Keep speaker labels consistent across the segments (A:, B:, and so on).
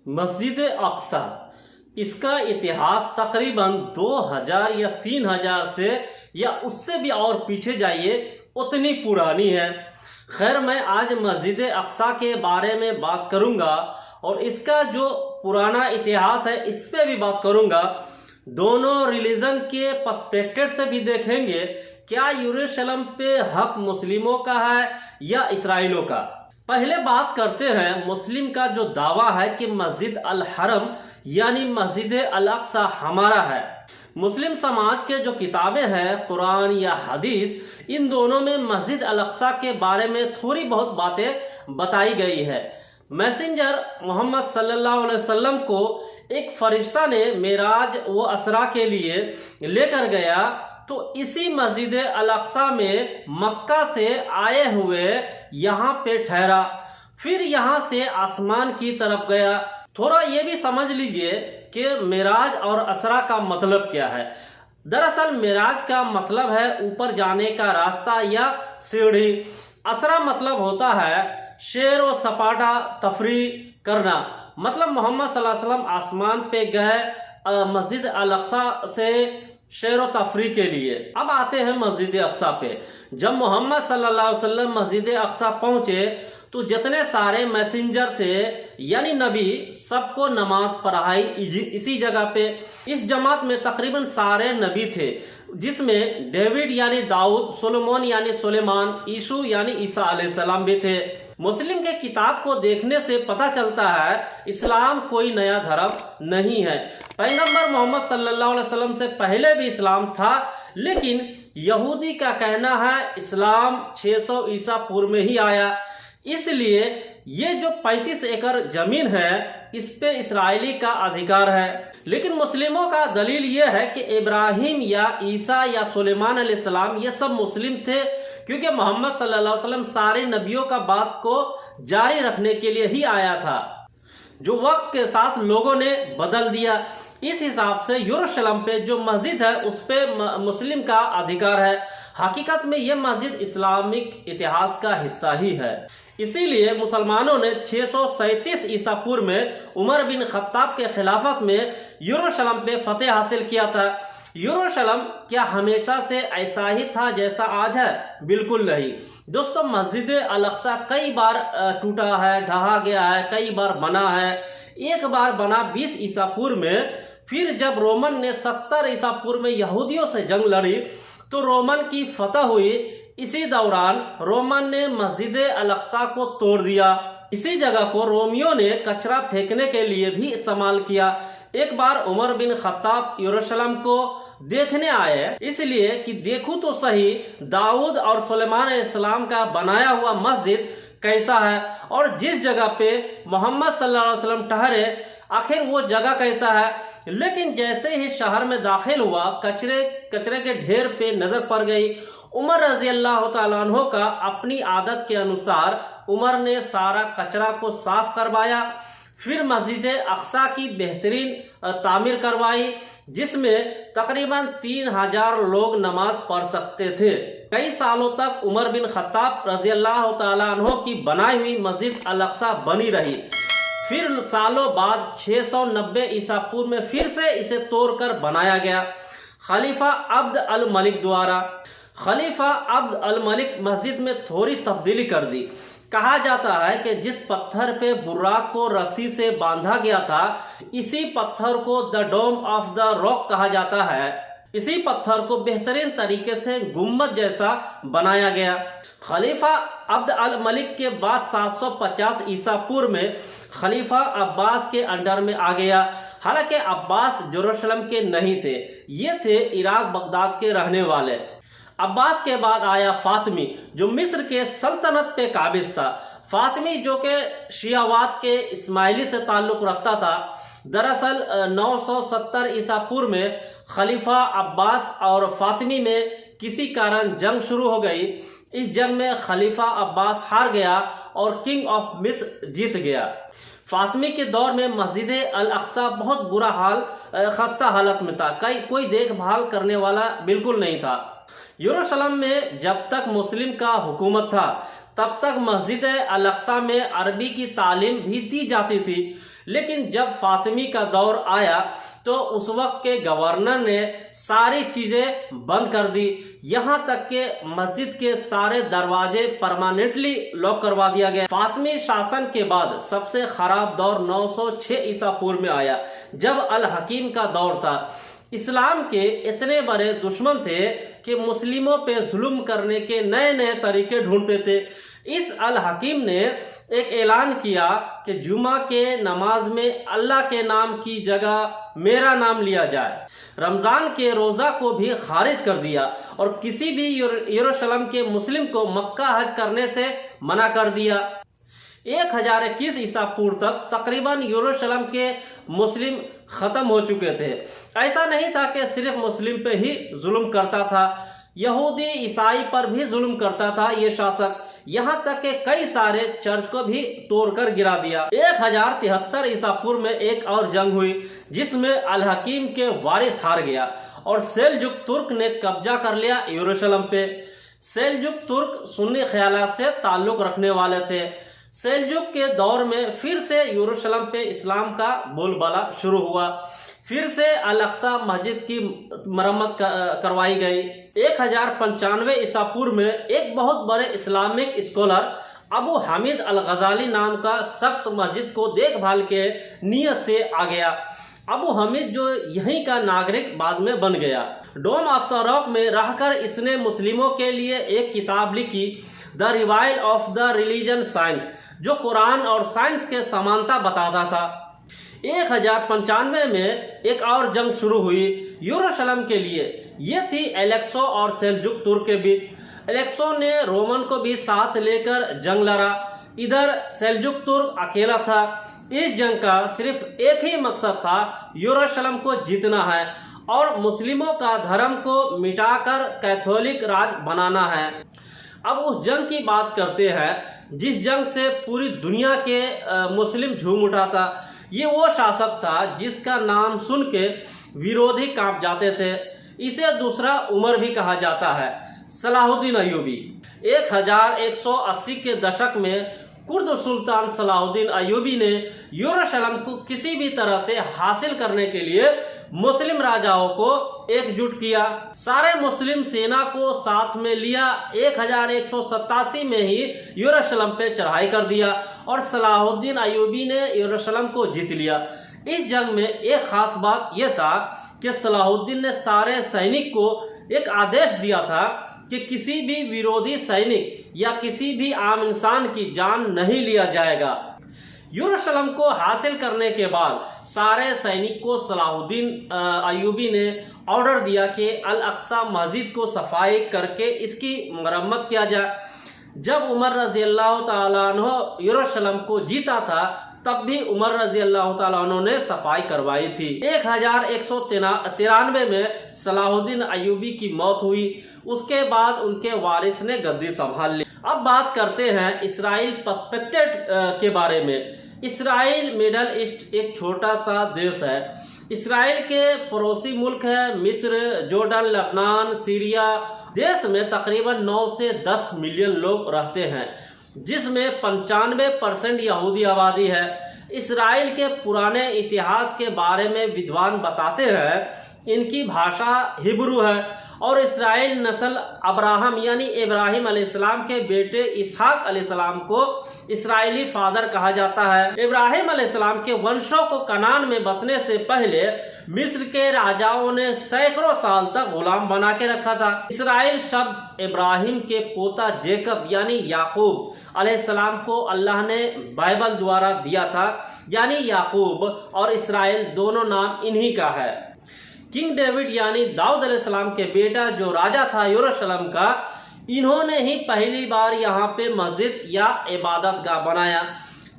A: मस्जिद अक्सा, इसका इतिहास तकरीबन 2000 या 3000 से या उससे भी और पीछे जाइए उतनी पुरानी है। खैर, मैं आज मस्जिद अक्सा के बारे में बात करूंगा और इसका जो पुराना इतिहास है इस पे भी बात करूंगा। दोनों रिलीजन के पर्सपेक्टिव से भी देखेंगे, क्या यरूशलेम पे हक मुस्लिमों का है या इसराइलों का। पहले बात करते हैं मुस्लिम का जो दावा है कि मस्जिद अल हरम यानी मस्जिद अल अक्सा हमारा है। मुस्लिम समाज के जो किताबें हैं, कुरान या हदीस, इन दोनों में मस्जिद अल अक्सा के बारे में थोड़ी बहुत बातें बताई गई है। मैसेंजर मोहम्मद सल्लल्लाहु अलैहि वसल्लम को एक फरिश्ता ने मेराज व असरा के लिए लेकर गया, तो इसी मस्जिद अल अक्सा में मक्का से आए हुए यहाँ पे ठहरा, फिर यहाँ से आसमान की तरफ गया। थोड़ा ये भी समझ लीजिए कि मेराज और असरा का मतलब क्या है। दरअसल मेराज का मतलब है ऊपर जाने का रास्ता या सीढ़ी। असरा मतलब होता है शेर व सपाटा तफरी करना। मतलब मोहम्मद सल्लल्लाहु अलैहि वसल्लम आसमान पे गए मस्जिद अल अक्सा से शेर व तफरी के लिए। अब आते हैं मस्जिद अक्सा पे। जब मोहम्मद सल्लल्लाहु अलैहि वसल्लम मस्जिद अक्सा पहुंचे तो जितने सारे मैसेंजर थे यानी नबी, सबको नमाज पढ़ाई इसी जगह पे। इस जमात में तकरीबन सारे नबी थे, जिसमें डेविड यानी दाऊद, सुलेमान यानी सुलेमान, यीशु यानी ईसा अलैहिस्सलाम भी थे। मुस्लिम के किताब को देखने से पता चलता है इस्लाम कोई नया धर्म नहीं है। पैगंबर मोहम्मद सल्लल्लाहु अलैहि वसल्लम से पहले भी इस्लाम था, लेकिन यहूदी का कहना है इस्लाम 600 ईसा पूर्व में ही आया। इसलिए ये जो 35 एकड़ जमीन है इस पे इसराइली का अधिकार है। लेकिन मुस्लिमों का दलील ये है कि इब्राहिम या ईसा या सुलेमान अलैहिस्सलाम ये सब मुस्लिम थे, क्योंकि मोहम्मद सल्लल्लाहु अलैहि वसल्लम सारे नबियों का बात को जारी रखने के लिए ही आया था, जो वक्त के साथ लोगों ने बदल दिया। इस हिसाब से यरूशलेम पे जो मस्जिद है उस पे मुस्लिम का अधिकार है। हकीकत में यह मस्जिद इस्लामिक इतिहास का हिस्सा ही है। इसीलिए मुसलमानों ने 637 ईसा पूर्व में उमर बिन खत्ताब के खिलाफत में यरूशलेम पे फतेह हासिल किया था। यरूशलेम क्या हमेशा से ऐसा ही था जैसा आज है? बिल्कुल नहीं दोस्तों। मस्जिद अल अक्सा कई बार टूटा है, ढहा गया है, कई बार बना है। एक बार बना 20 ईसा पूर्व में, फिर जब रोमन ने 70 ईसा पूर्व में यहूदियों से जंग लड़ी तो रोमन की फतह हुई। इसी दौरान रोमन ने मस्जिद अल अक्सा को तोड़ दिया। इसी जगह को रोमियों ने कचरा फेंकने के लिए भी इस्तेमाल किया। एक बार उमर बिन खत्ताब यरूशलेम को देखने आए, इसलिए कि देखूं तो सही दाऊद और सुलेमान अलैहिस्सलाम का बनाया हुआ मस्जिद कैसा है और जिस जगह पे मोहम्मद सल्लल्लाहु अलैहि वसल्लम ठहरे आखिर वो जगह कैसा है। लेकिन जैसे ही शहर में दाखिल हुआ कचरे के ढेर पे नजर पड़ गई। उमर रजी अल्लाह तआला अन्हु का अपनी आदत के अनुसार उमर ने सारा कचरा को साफ करवाया। फिर मस्जिद अक्सा की बेहतरीन तामीर करवाई, जिसमें तकरीबन 3000 लोग नमाज पढ़ सकते थे। कई सालों तक उमर बिन खत्ताब रजी अल्लाह तआला अन्हु की बनाई हुई मस्जिद अल अक्सा बनी रही। फिर सालों बाद 690 ईसा पूर्व में फिर से इसे तोड़कर बनाया गया खलीफा अब्द अल मलिक द्वारा। खलीफा अब्द अल मलिक मस्जिद में थोड़ी तब्दीली कर दी। कहा जाता है कि जिस पत्थर पे बुर्राक को रस्सी से बांधा गया था, इसी पत्थर को the Dome of the Rock कहा जाता है। इसी पत्थर को बेहतरीन तरीके से गुम्बद जैसा बनाया गया। खलीफा अब्द अल मलिक के बाद 750 ईसा पूर्व में खलीफा अब्बास के अंडर में आ गया। हालांकि अब्बास यरूशलेम के नहीं थे, ये थे इराक बगदाद के रहने वाले। अब्बास के बाद आया फातिमी, जो मिस्र के सल्तनत पे काबिज था। फातिमी जो कि शियावात के इस्माइली से ताल्लुक रखता था। दरअसल 970 ईसा पूर्व में खलीफा अब्बास और फातिमी में किसी कारण जंग शुरू हो गई। इस जंग में खलीफा अब्बास हार गया और किंग ऑफ मिस्र जीत गया। फातिमी के दौर में मस्जिद अल अक्सा बहुत बुरा खस्ता हालत में था। कोई देखभाल करने वाला बिल्कुल नहीं था। यरूशलेम में जब तक मुस्लिम का हुकूमत था तब तक मस्जिद अल अक्सा में अरबी की तालीम भी दी जाती थी। लेकिन जब फातिमी का दौर आया तो उस वक्त के गवर्नर ने सारी चीजें बंद कर दी, यहां तक के मस्जिद के सारे दरवाजे परमानेंटली लॉक करवा दिया गया। फातिमी शासन के बाद सबसे खराब दौर 906 ईसा पूर्व में आया, जब अल हकीम का दौर था। इस्लाम के इतने बड़े दुश्मन थे कि मुस्लिमों पे जुल्म करने के नए नए तरीके ढूंढते थे। इस अल हकीम ने एक ऐलान किया कि जुमा के नमाज में अल्लाह के नाम की जगह मेरा नाम लिया जाए। रमजान के रोजा को भी खारिज कर दिया और किसी भी यरूशलेम के मुस्लिम को मक्का हज करने से मना कर दिया। 1021 ईसा पूर्व तक तकरीबन यरूशलेम के मुस्लिम खत्म हो चुके थे। ऐसा नहीं था कि सिर्फ मुस्लिम पे ही जुल्म करता था, यहूदी ईसाई पर भी जुल्म करता था ये शासक। यहाँ तक कि कई सारे चर्च को भी तोड़कर गिरा दिया। 1073 ईसा पूर्व में एक और जंग हुई जिसमें अल हकीम के वारिस हार गया और सेल्जुक तुर्क ने कब्जा कर लिया यरूशलेम पे। सेल्जुक तुर्क सुन्नी ख्यालात से ताल्लुक रखने वाले थे। सेल्जुक के दौर में फिर से यरूशलेम पे इस्लाम का बोलबाला शुरू हुआ। फिर से अल अक्सा मस्जिद की मरम्मत करवाई गई। 1095 ईसा पूर्व में एक बहुत बड़े इस्लामिक स्कॉलर अबू हामिद अल गजाली नाम का शख्स मस्जिद को देखभाल के नियत से आ गया। अबू हामिद जो यहीं का नागरिक बाद में बन गया। डोम ऑफ द रॉक में रहकर इसने मुस्लिमों के लिए एक किताब लिखी, the revival of the religion science, जो कुरान और साइंस के समानता बताता था। 1095 में एक और जंग शुरू हुई यरूशलेम के लिए। ये थी एलेक्सो और सेल्जुक तुर्क के बीच। एलेक्सो ने रोमन को भी साथ लेकर जंग लड़ा, इधर सेल्जुक तुर्क अकेला था। इस जंग का सिर्फ एक ही मकसद था, यरूशलेम को जीतना है और मुस्लिमों का धर्म को मिटाकर कैथोलिक राज बनाना है। अब उस जंग की बात करते हैं जिस जंग से पूरी दुनिया के मुस्लिम झूम उठा था। ये वो शासक था जिसका नाम सुन के विरोधी कांप जाते थे। इसे दूसरा उमर भी कहा जाता है, सलाहुद्दीन अयूबी। 1180 के दशक में कुर्द सुल्तान सलाहुद्दीन अयूबी ने यरूशलेम को किसी भी तरह से हासिल करने के लिए मुस्लिम राजाओं को एकजुट किया। सारे मुस्लिम सेना को साथ में लिया। 1187 में ही यरूशलेम पे चढ़ाई कर दिया और सलाहुद्दीन अयूबी ने यरूशलेम को जीत लिया। इस जंग में एक खास बात यह था कि सलाहुद्दीन ने सारे सैनिक को एक आदेश दिया था कि किसी भी विरोधी सैनिक या किसी भी आम इंसान की जान नहीं लिया जाएगा। यरूशलेम को हासिल करने के बाद सारे सैनिक को सलाहुद्दीन अयूबी ने ऑर्डर दिया कि अल अक्सा मस्जिद को सफाई करके इसकी मरम्मत किया जाए। जब उमर रजी अल्लाह ताला अन्हु यरूशलेम को जीता था तब भी उमर रजी अल्लाह ताला अन्हु ने सफाई करवाई थी। 1193 में सलाहुद्दीन अयूबी की मौत हुई। उसके बाद उनके वारिस ने गद्दी संभाल ली। अब बात करते हैं इसराइल पर्सपेक्टिव के बारे में। इसराइल मिडल ईस्ट एक छोटा सा देश है। इसराइल के पड़ोसी मुल्क है मिस्र, जॉर्डन, लेबनान, सीरिया। देश में तकरीबन 9 से 10 मिलियन लोग रहते हैं जिसमें 95% यहूदी आबादी है। इसराइल के पुराने इतिहास के बारे में विद्वान बताते हैं इनकी भाषा हिब्रू है और इसराइल नस्ल अब्राहम यानी इब्राहिम अलैहिस्सलाम के बेटे इसहाक अलैहिस्सलाम को इसराइली फादर कहा जाता है। इब्राहिम अलैहिस्सलाम के वंशों को कनान में बसने से पहले मिस्र के राजाओं ने सैकड़ों साल तक गुलाम बना के रखा था। इसराइल शब्द इब्राहिम के पोता जेकब यानी याकूब अलैहिस्सलाम को अल्लाह ने बाइबल द्वारा दिया था, यानी याकूब और इसराइल दोनों नाम इन्हीं का है। किंग डेविड यानी दाऊद अलैहिस्सलाम के बेटा जो राजा था यरूशलेम का, इन्होंने ही पहली बार यहाँ पे मस्जिद या इबादत गाह बनाया।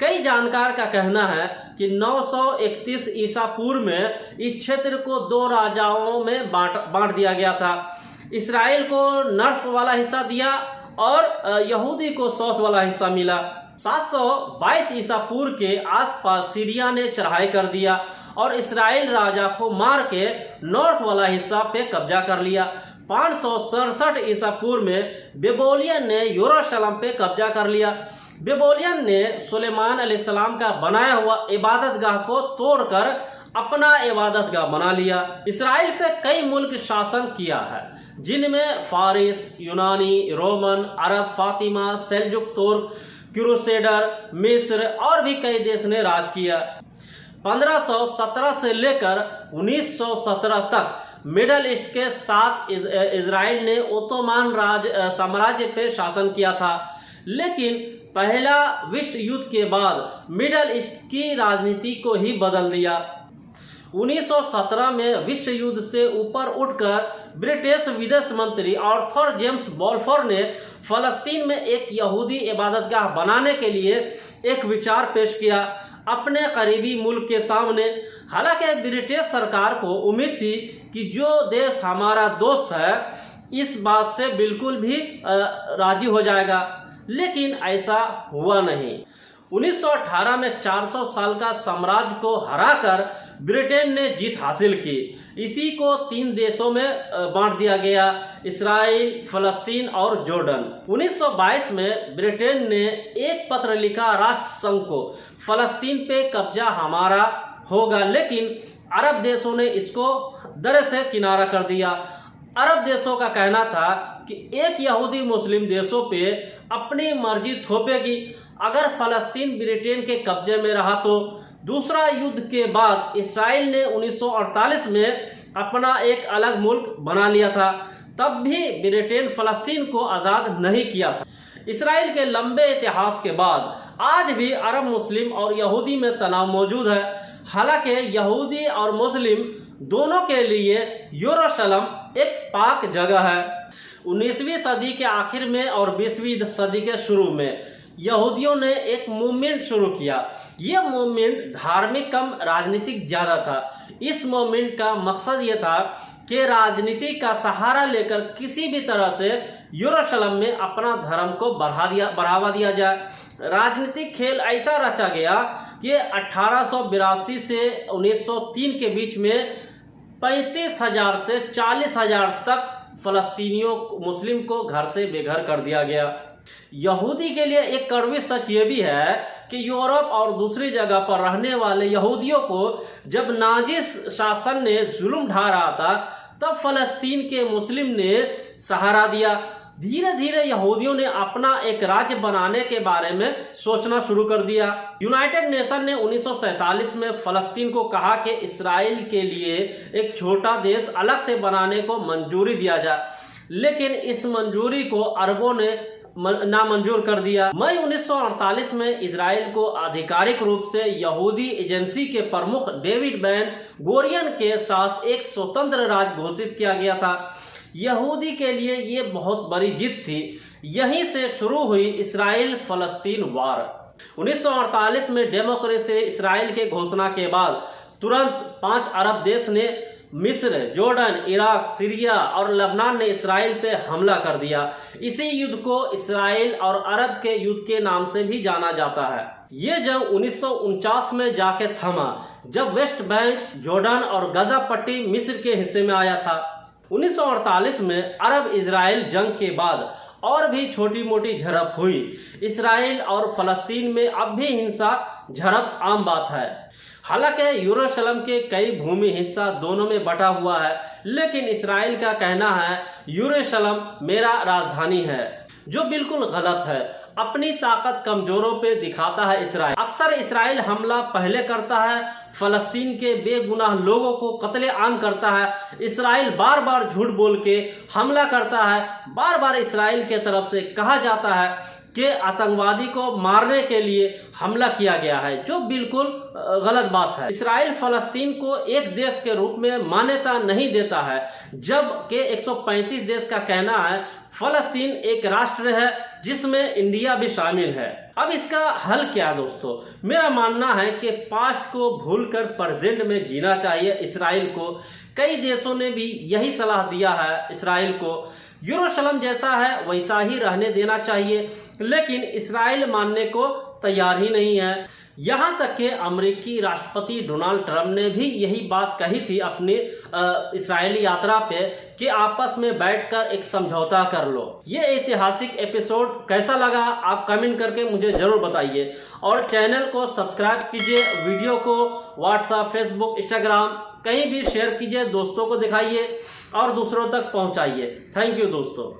A: कई जानकार का कहना है कि 931 ईसा पूर्व में इस क्षेत्र को 2 राजाओं में बांट दिया गया था। इसराइल को नॉर्थ वाला हिस्सा दिया और यहूदी को साउथ वाला हिस्सा मिला। 722 ईसा पूर्व के आसपास सीरिया ने चढ़ाई कर दिया और इसराइल राजा को मार के नॉर्थ वाला हिस्सा पे कब्जा कर लिया। 567 ईसा पूर्व में बेबोलियन ने यरूशलेम पे कब्जा कर लिया। बेबोलियन ने सुलेमान अलैहिस्सलाम का बनाया हुआ इबादतगाह को तोड़कर अपना इबादतगाह बना लिया। इसराइल पे कई मुल्क शासन किया है, जिनमें फारिस, यूनानी, रोमन, अरब, फातिमा, सेल्जुक तुर्क, क्रूसेडर, मिस्र और भी कई देश ने राज किया। 1517 से लेकर 1917 तक मिडल ईस्ट के साथ इजराइल ने ओटोमान साम्राज्य पे शासन किया था, लेकिन पहला विश्व युद्ध के बाद मिडल ईस्ट की राजनीति को ही बदल दिया। 1917 में विश्व युद्ध से ऊपर उठकर ब्रिटिश विदेश मंत्री आर्थर जेम्स बाल्फोर ने फलस्तीन में एक यहूदी इबादतगाह बनाने के लिए एक विचार पेश किया अपने करीबी मुल्क के सामने। हालांकि ब्रिटिश सरकार को उम्मीद थी कि जो देश हमारा दोस्त है इस बात से बिल्कुल भी राजी हो जाएगा, लेकिन ऐसा हुआ नहीं। 1918 में 400 साल का साम्राज्य को हराकर ब्रिटेन ने जीत हासिल की। इसी को 3 देशों में बांट दिया गया, इसराइल, फलस्तीन और जॉर्डन। 1922 में ब्रिटेन ने एक पत्र लिखा राष्ट्र संघ को, फलस्तीन पे कब्जा हमारा होगा, लेकिन अरब देशों ने इसको दरे से किनारा कर दिया। अरब देशों का कहना था कि एक यहूदी मुस्लिम देशों पे अपनी मर्जी थोपेगी। अगर फलस्तीन ब्रिटेन के कब्जे में रहा तो दूसरा युद्ध के बाद इसराइल ने 1948 में अपना एक अलग मुल्क बना लिया था, तब भी ब्रिटेन फलस्तीन को आज़ाद नहीं किया था। इसराइल के लंबे इतिहास के बाद आज भी अरब मुस्लिम और यहूदी में तनाव मौजूद है। हालांकि यहूदी और मुस्लिम दोनों के लिए यरूशलेम एक पाक जगह है। 19वीं सदी के आखिर में और 20वीं सदी के शुरू में यहूदियों ने एक मूवमेंट शुरू किया। यह मूवमेंट धार्मिक कम राजनीतिक ज्यादा था। इस मूवमेंट का मकसद ये था कि राजनीति का सहारा लेकर किसी भी तरह से यरूशलेम में अपना धर्म को बढ़ावा दिया जाए। राजनीतिक खेल ऐसा रचा गया कि 1882 से 1903 के बीच में 35,000 से 40,000 तक फलस्तीनियों मुस्लिम को घर से बेघर कर दिया गया। यहूदी के लिए एक कड़वी सच ये भी है कि यूरोप और दूसरी जगह पर रहने वाले यहूदियों को जब नाजी शासन ने जुल्म ढा रहा था, तब फलस्तीन के मुस्लिम ने सहारा दिया। धीरे धीरे यहूदियों ने अपना एक राज्य बनाने के बारे में सोचना शुरू कर दिया। यूनाइटेड नेशन ने 1947 में फलस्तीन को कहा कि इसराइल के लिए एक छोटा देश अलग से बनाने को मंजूरी दिया जाए, लेकिन इस मंजूरी को अरबों ने नामंजूर कर दिया। मई 1948 में इसराइल को आधिकारिक रूप से यहूदी एजेंसी के प्रमुख डेविड बेन गोरियन के साथ एक स्वतंत्र राज्य घोषित किया गया था। यहूदी के लिए ये बहुत बड़ी जीत थी। यहीं से शुरू हुई इसराइल फलस्तीन वार। 1948 में डेमोक्रेसी इसराइल के घोषणा के बाद तुरंत 5 अरब देश ने मिस्र, जॉर्डन, इराक, सीरिया और लेबनान ने इसराइल पे हमला कर दिया। इसी युद्ध को इसराइल और अरब के युद्ध के नाम से भी जाना जाता है। ये जंग 1949 में जाके थमा, जब वेस्ट बैंक, जॉर्डन और गजा पट्टी मिस्र के हिस्से में आया था। 1948 में अरब इजराइल जंग के बाद और भी छोटी मोटी झड़प हुई। इसराइल और फलस्तीन में अब भी हिंसा झड़प आम बात है। हालांकि यरूशलेम के कई भूमि हिस्सा दोनों में बटा हुआ है, लेकिन इसराइल का कहना है यरूशलेम मेरा राजधानी है, जो बिल्कुल गलत है। अपनी ताकत कमजोरों पे दिखाता है इसराइल। अक्सर इसराइल हमला पहले करता है, फलस्तीन के बेगुनाह लोगों को कत्ले आम करता है। इसराइल बार बार झूठ बोल के हमला करता है। बार बार इसराइल के तरफ से कहा जाता है कि आतंकवादी को मारने के लिए हमला किया गया है, जो बिल्कुल गलत बात है। इसराइल फलस्तीन को एक देश के रूप में मान्यता नहीं देता है, जबकि 135 देश का कहना है फलस्तीन एक राष्ट्र है जिसमें इंडिया भी शामिल है। अब इसका हल क्या है दोस्तों? मेरा मानना है कि पास्ट को भूलकर प्रेजेंट में जीना चाहिए इसराइल को। कई देशों ने भी यही सलाह दिया है इसराइल को। यरूशलेम जैसा है वैसा ही रहने देना चाहिए, लेकिन इसराइल मानने को तैयार ही नहीं है। यहाँ तक कि अमेरिकी राष्ट्रपति डोनाल्ड ट्रंप ने भी यही बात कही थी अपनी इस्राएली यात्रा पे कि आपस में बैठकर एक समझौता कर लो। ये ऐतिहासिक एपिसोड कैसा लगा आप कमेंट करके मुझे जरूर बताइए और चैनल को सब्सक्राइब कीजिए, वीडियो को व्हाट्सएप, फेसबुक, इंस्टाग्राम कहीं भी शेयर कीजिए, दोस्तों को दिखाइए और दूसरों तक पहुंचाइए। थैंक यू दोस्तों।